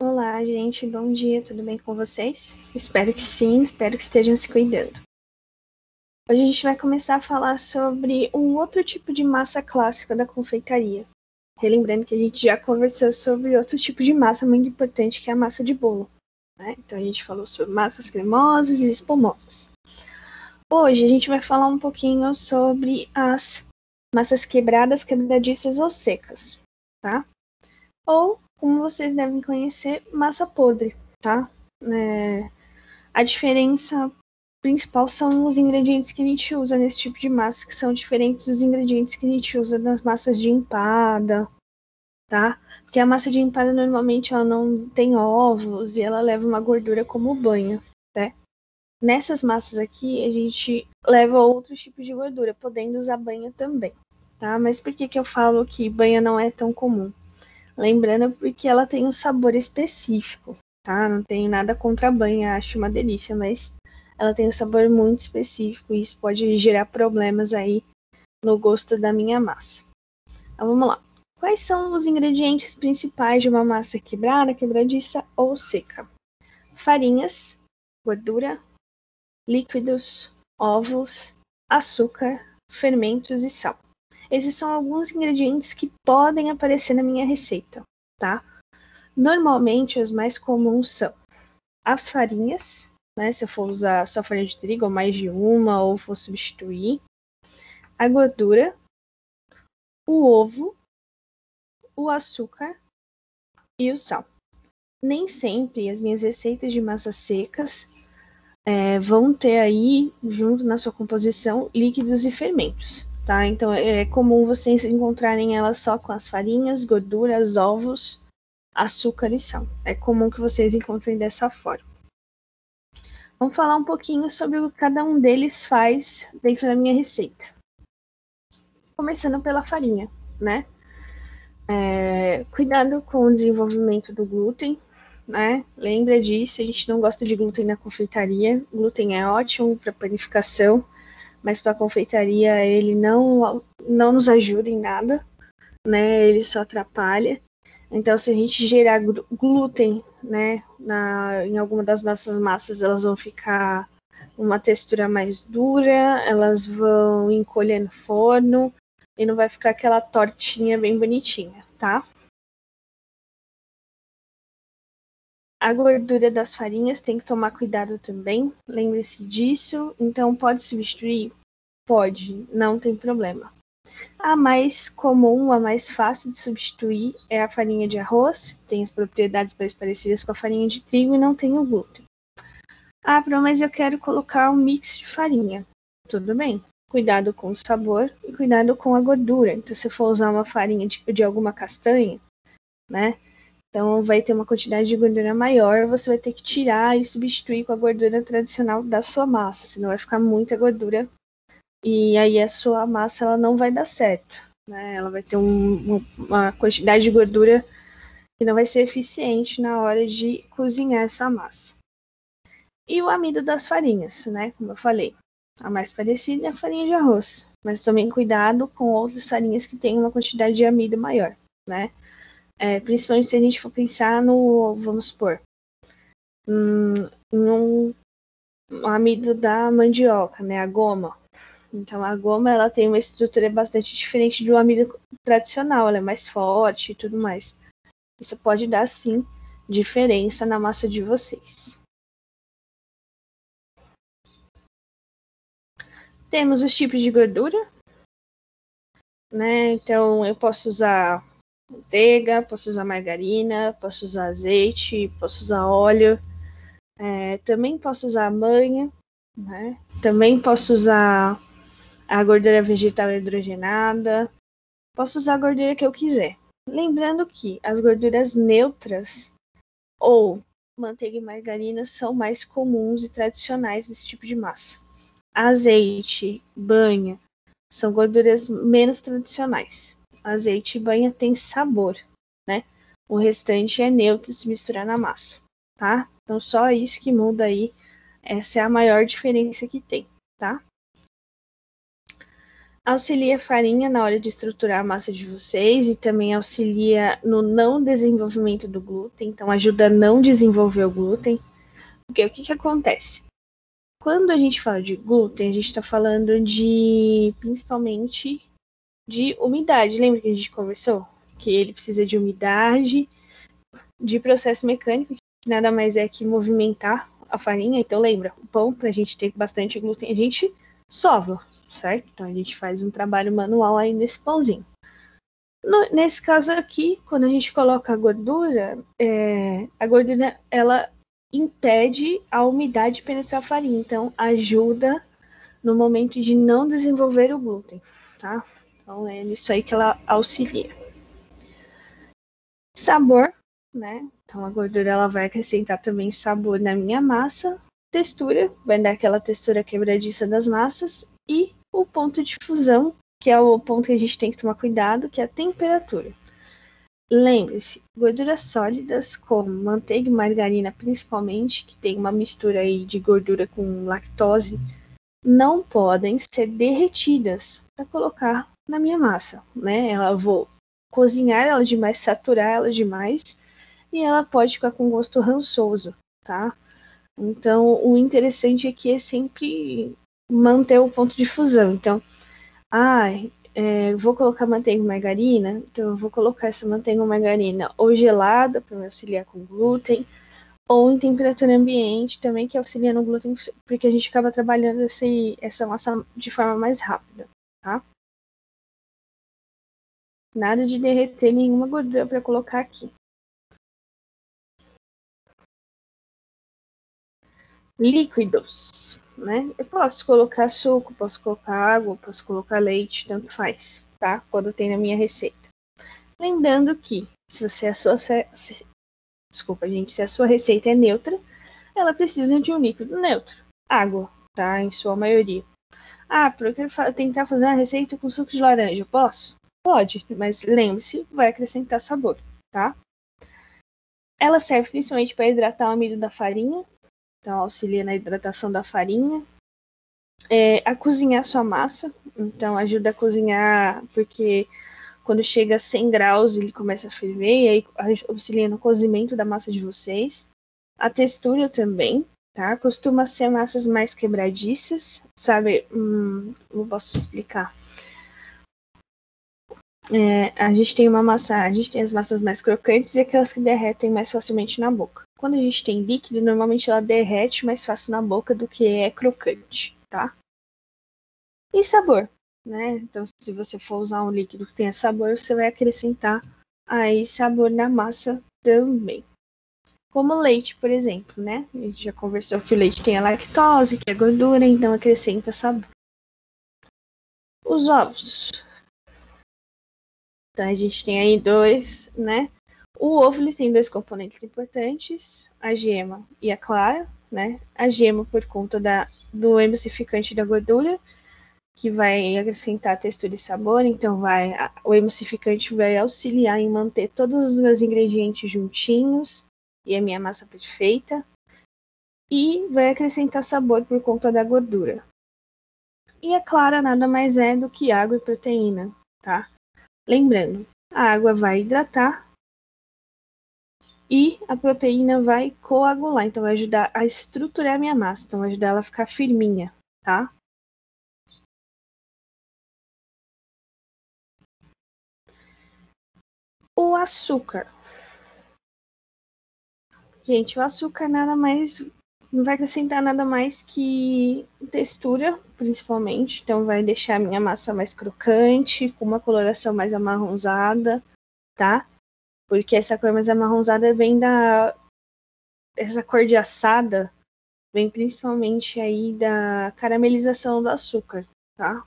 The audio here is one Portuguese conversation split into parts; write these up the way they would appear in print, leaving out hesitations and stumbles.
Olá, gente, bom dia, tudo bem com vocês? Espero que sim, espero que estejam se cuidando. Hoje a gente vai começar a falar sobre um outro tipo de massa clássica da confeitaria. Relembrando que a gente já conversou sobre outro tipo de massa muito importante, que é a massa de bolo, né? Então a gente falou sobre massas cremosas e espumosas. Hoje a gente vai falar um pouquinho sobre as massas quebradas, quebradiças ou secas, tá? Ou, como vocês devem conhecer, massa podre, tá? A diferença principal são os ingredientes que a gente usa nesse tipo de massa, que são diferentes dos ingredientes que a gente usa nas massas de empada, tá? Porque a massa de empada normalmente ela não tem ovos e ela leva uma gordura como banha, né? Nessas massas aqui a gente leva outros tipos de gordura, podendo usar banha também, tá? Mas por que eu falo que banha não é tão comum? Lembrando porque ela tem um sabor específico, tá? Não tenho nada contra a banha, acho uma delícia, mas ela tem um sabor muito específico e isso pode gerar problemas aí no gosto da minha massa. Então vamos lá. Quais são os ingredientes principais de uma massa quebrada, quebradiça ou seca? Farinhas, gordura, líquidos, ovos, açúcar, fermentos e sal. Esses são alguns ingredientes que podem aparecer na minha receita, tá? Normalmente, os mais comuns são as farinhas, né? Se eu for usar só farinha de trigo ou mais de uma, ou for substituir, a gordura, o ovo, o açúcar e o sal. Nem sempre as minhas receitas de massas secas vão ter aí, junto na sua composição, líquidos e fermentos, tá? Então, é comum vocês encontrarem elas só com as farinhas, gorduras, ovos, açúcar e sal. É comum que vocês encontrem dessa forma. Vamos falar um pouquinho sobre o que cada um deles faz dentro da minha receita. Começando pela farinha, né? Cuidado com o desenvolvimento do glúten, né? Lembra disso, a gente não gosta de glúten na confeitaria. Glúten é ótimo para panificação, mas para confeitaria ele não nos ajuda em nada, né? Ele só atrapalha. Então, se a gente gerar glúten, né, em alguma das nossas massas, elas vão ficar uma textura mais dura, elas vão encolher no forno e não vai ficar aquela tortinha bem bonitinha, tá? A gordura das farinhas tem que tomar cuidado também, lembre-se disso. Então, pode substituir? Pode, não tem problema. A mais comum, a mais fácil de substituir é a farinha de arroz, tem as propriedades mais parecidas com a farinha de trigo e não tem o glúten. Ah, mas eu quero colocar um mix de farinha. Tudo bem. Cuidado com o sabor e cuidado com a gordura. Então, se for usar uma farinha de alguma castanha, né? Então, vai ter uma quantidade de gordura maior, você vai ter que tirar e substituir com a gordura tradicional da sua massa, senão vai ficar muita gordura e aí a sua massa ela não vai dar certo, né? Ela vai ter uma quantidade de gordura que não vai ser eficiente na hora de cozinhar essa massa. E o amido das farinhas, né? Como eu falei, a mais parecida é a farinha de arroz, mas também cuidado com outras farinhas que têm uma quantidade de amido maior, né? Principalmente se a gente for pensar no, vamos supor, um amido da mandioca, né? A goma. Então a goma ela tem uma estrutura bastante diferente do amido tradicional, ela é mais forte e tudo mais. Isso pode dar sim diferença na massa de vocês. Temos os tipos de gordura, né? Então eu posso usar manteiga, posso usar margarina, posso usar azeite, posso usar óleo, também posso usar manha, né? Também posso usar a gordura vegetal hidrogenada, posso usar a gordura que eu quiser. Lembrando que as gorduras neutras ou manteiga e margarina são mais comuns e tradicionais desse tipo de massa. Azeite, banha são gorduras menos tradicionais. Azeite e banha tem sabor, né? O restante é neutro se misturar na massa, tá? Então só isso que muda aí. Essa é a maior diferença que tem, tá? Auxilia a farinha na hora de estruturar a massa de vocês e também auxilia no não desenvolvimento do glúten, então ajuda a não desenvolver o glúten. Porque o que acontece? Quando a gente fala de glúten, a gente está falando principalmente de umidade. Lembra que a gente conversou? Que ele precisa de umidade, de processo mecânico, que nada mais é que movimentar a farinha. Então lembra, o pão, para a gente ter bastante glúten, a gente sova, certo? Então a gente faz um trabalho manual aí nesse pãozinho. Nesse caso aqui, quando a gente coloca a gordura ela impede a umidade penetrar a farinha, então ajuda no momento de não desenvolver o glúten, tá? Então é nisso aí que ela auxilia. Sabor, né? Então a gordura ela vai acrescentar também sabor na minha massa. Textura, vai dar aquela textura quebradiça das massas. E o ponto de fusão, que é o ponto que a gente tem que tomar cuidado, que é a temperatura. Lembre-se, gorduras sólidas como manteiga e margarina principalmente, que tem uma mistura aí de gordura com lactose, não podem ser derretidas para colocar na minha massa, né? Eu vou cozinhar ela demais, saturar ela demais, e ela pode ficar com gosto rançoso, tá? Então, o interessante aqui é sempre manter o ponto de fusão. Então, vou colocar manteiga e margarina, então eu vou colocar essa manteiga ou margarina ou gelada para me auxiliar com glúten, ou em temperatura ambiente também, que auxilia no glúten, porque a gente acaba trabalhando essa massa de forma mais rápida, tá? Nada de derreter nenhuma gordura para colocar aqui. Líquidos, né? Eu posso colocar suco, posso colocar água, posso colocar leite, tanto faz, tá? Quando tem na minha receita. Lembrando que se a sua receita é neutra, ela precisa de um líquido neutro, água, tá? Em sua maioria. Eu quero tentar fazer uma receita com suco de laranja, posso? Pode, mas lembre-se, vai acrescentar sabor, tá? Ela serve principalmente para hidratar o amido da farinha, então auxilia na hidratação da farinha. A cozinhar sua massa, então ajuda a cozinhar, porque quando chega a 100 graus ele começa a ferver, e aí auxilia no cozimento da massa de vocês. A textura também, tá? Costuma ser massas mais quebradiças, sabe? Não posso explicar. A gente tem as massas mais crocantes e aquelas que derretem mais facilmente na boca. Quando a gente tem líquido, normalmente ela derrete mais fácil na boca do que é crocante, tá? E sabor, né? Então, se você for usar um líquido que tenha sabor, você vai acrescentar aí sabor na massa também. Como o leite, por exemplo, né? A gente já conversou que o leite tem a lactose, que é gordura, então acrescenta sabor. Os ovos. Então, a gente tem aí dois, né? O ovo ele tem dois componentes importantes, a gema e a clara, né? A gema por conta do emulsificante da gordura, que vai acrescentar textura e sabor, então o emulsificante vai auxiliar em manter todos os meus ingredientes juntinhos e a minha massa perfeita, e vai acrescentar sabor por conta da gordura. E a clara nada mais é do que água e proteína, tá? Lembrando, a água vai hidratar e a proteína vai coagular, então vai ajudar a estruturar a minha massa, então vai ajudar ela a ficar firminha, tá? O açúcar. Gente, o açúcar não vai acrescentar nada mais que textura, principalmente. Então vai deixar a minha massa mais crocante, com uma coloração mais amarronzada, tá? Porque essa cor mais amarronzada essa cor de assada vem principalmente aí da caramelização do açúcar, tá?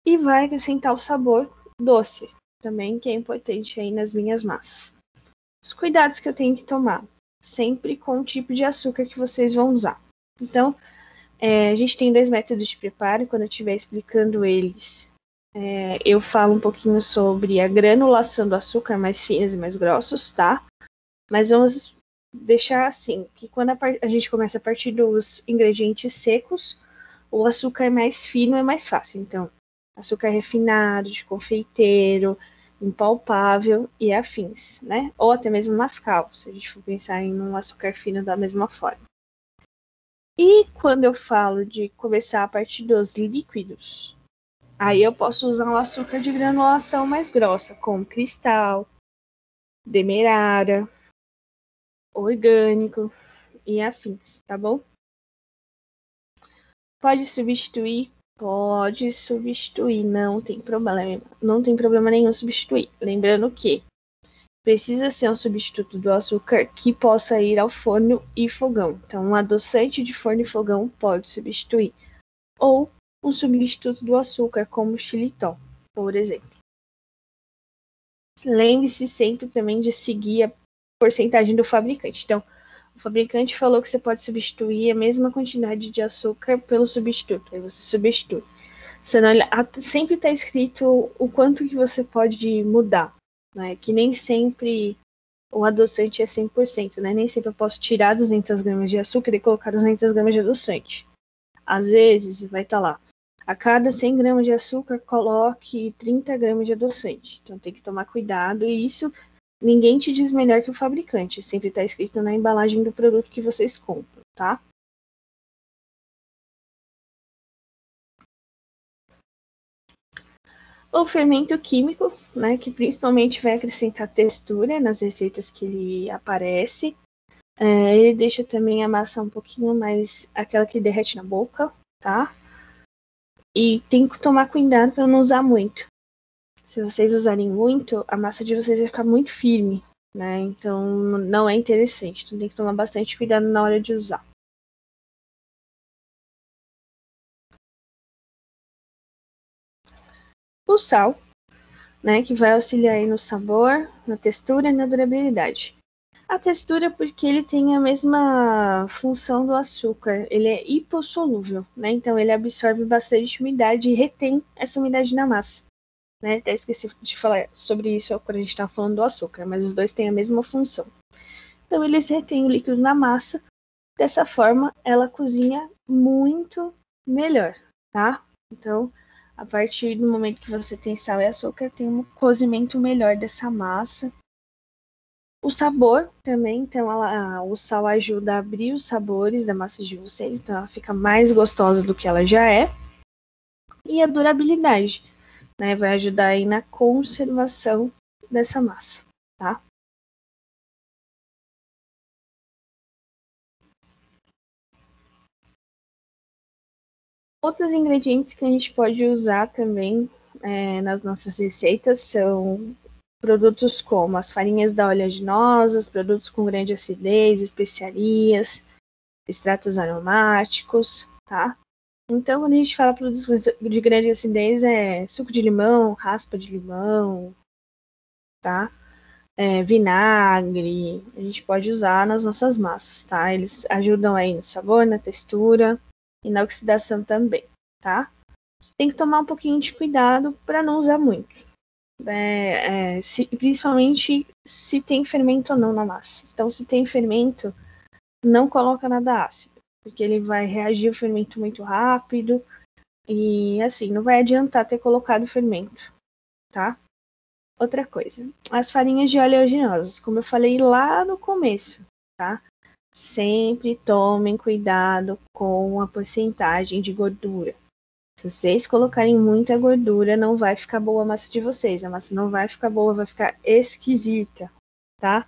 E vai acrescentar o sabor doce também, que é importante aí nas minhas massas. Os cuidados que eu tenho que tomar, sempre com o tipo de açúcar que vocês vão usar. Então, a gente tem dois métodos de preparo, quando eu estiver explicando eles, eu falo um pouquinho sobre a granulação do açúcar, mais finos e mais grossos, tá? Mas vamos deixar assim, que quando a gente começa a partir dos ingredientes secos, o açúcar mais fino é mais fácil. Então, açúcar refinado, de confeiteiro, impalpável e afins, né? Ou até mesmo mascavo, se a gente for pensar em um açúcar fino da mesma forma. E quando eu falo de começar a partir dos líquidos, aí eu posso usar um açúcar de granulação mais grossa, como cristal, demerara, orgânico e afins, tá bom? Pode substituir? Pode substituir, não tem problema. Não tem problema nenhum substituir. Lembrando que precisa ser um substituto do açúcar que possa ir ao forno e fogão. Então, um adoçante de forno e fogão pode substituir. Ou um substituto do açúcar, como o xilitol, por exemplo. Lembre-se sempre também de seguir a porcentagem do fabricante. Então, o fabricante falou que você pode substituir a mesma quantidade de açúcar pelo substituto. Aí você substitui. Senão, sempre está escrito o quanto que você pode mudar. Né? Que nem sempre o adoçante é 100%. Né? Nem sempre eu posso tirar 200 gramas de açúcar e colocar 200 gramas de adoçante. Às vezes vai estar lá. A cada 100 gramas de açúcar, coloque 30 gramas de adoçante. Então tem que tomar cuidado. E isso ninguém te diz melhor que o fabricante. Sempre está escrito na embalagem do produto que vocês compram, tá? O fermento químico, né, que principalmente vai acrescentar textura nas receitas que ele aparece. Ele deixa também a massa um pouquinho mais aquela que derrete na boca, tá? E tem que tomar cuidado para não usar muito. Se vocês usarem muito, a massa de vocês vai ficar muito firme, né? Então não é interessante. Então tem que tomar bastante cuidado na hora de usar. O sal, né, que vai auxiliar aí no sabor, na textura e na durabilidade. A textura porque ele tem a mesma função do açúcar, ele é hipossolúvel, né? Então ele absorve bastante umidade e retém essa umidade na massa. Né? Até esqueci de falar sobre isso quando a gente estava falando do açúcar, mas os dois têm a mesma função. Então eles retêm o líquido na massa, dessa forma ela cozinha muito melhor, tá? Então, a partir do momento que você tem sal e açúcar, tem um cozimento melhor dessa massa. O sabor também, então o sal ajuda a abrir os sabores da massa de vocês, então ela fica mais gostosa do que ela já é. E a durabilidade, né, vai ajudar aí na conservação dessa massa, tá? Outros ingredientes que a gente pode usar também nas nossas receitas são produtos como as farinhas da oleaginosas, produtos com grande acidez, especiarias, extratos aromáticos, tá? Então, quando a gente fala produtos de grande acidez, é suco de limão, raspa de limão, tá? Vinagre, a gente pode usar nas nossas massas, tá? Eles ajudam aí no sabor, na textura e na oxidação também, tá? Tem que tomar um pouquinho de cuidado para não usar muito. Principalmente se tem fermento ou não na massa. Então, se tem fermento, não coloca nada ácido, porque ele vai reagir ao fermento muito rápido e, assim, não vai adiantar ter colocado fermento, tá? Outra coisa, as farinhas de oleaginosas, como eu falei lá no começo, tá? Sempre tomem cuidado com a porcentagem de gordura. Se vocês colocarem muita gordura, não vai ficar boa a massa de vocês. A massa não vai ficar boa, vai ficar esquisita, tá?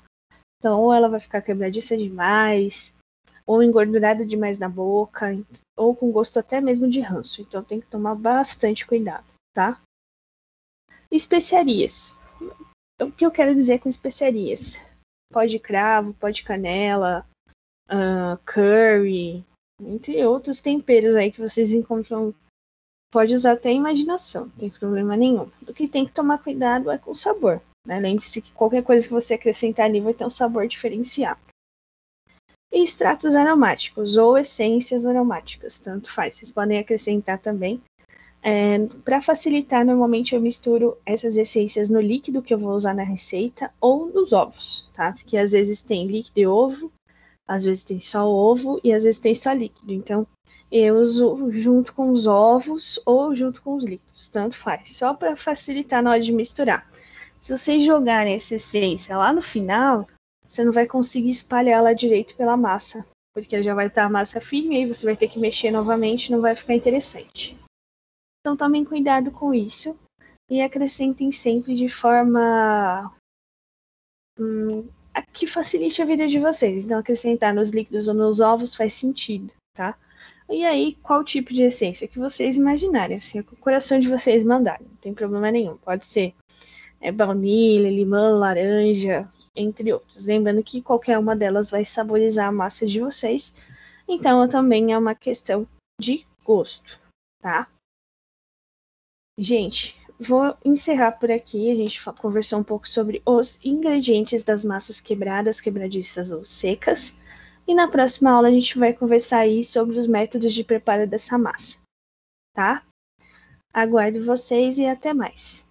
Então, ou ela vai ficar quebradiça demais, ou engordurada demais na boca, ou com gosto até mesmo de ranço. Então, tem que tomar bastante cuidado, tá? Especiarias. O que eu quero dizer com especiarias? Pó de cravo, pó de canela, curry, entre outros temperos aí que vocês encontram. Pode usar até a imaginação, não tem problema nenhum. O que tem que tomar cuidado é com o sabor. Né? Lembre-se que qualquer coisa que você acrescentar ali vai ter um sabor diferenciado. E extratos aromáticos ou essências aromáticas, tanto faz. Vocês podem acrescentar também. Para facilitar, normalmente eu misturo essas essências no líquido que eu vou usar na receita ou nos ovos, tá? Porque às vezes tem líquido e ovo, Às vezes tem só ovo e às vezes tem só líquido. Então, eu uso junto com os ovos ou junto com os líquidos, tanto faz, só para facilitar na hora de misturar. Se vocês jogarem essa essência lá no final, você não vai conseguir espalhar ela direito pela massa, porque já vai estar a massa firme, aí você vai ter que mexer novamente, não vai ficar interessante. Então tomem cuidado com isso e acrescentem sempre de forma que facilite a vida de vocês. Então acrescentar nos líquidos ou nos ovos faz sentido, tá? E aí, qual tipo de essência que vocês imaginarem, assim, o coração de vocês mandarem, não tem problema nenhum. Pode ser baunilha, limão, laranja, entre outros. Lembrando que qualquer uma delas vai saborizar a massa de vocês, então também é uma questão de gosto, tá? Gente, vou encerrar por aqui. A gente conversou um pouco sobre os ingredientes das massas quebradas, quebradiças ou secas. E na próxima aula a gente vai conversar aí sobre os métodos de preparo dessa massa, tá? Aguardo vocês e até mais.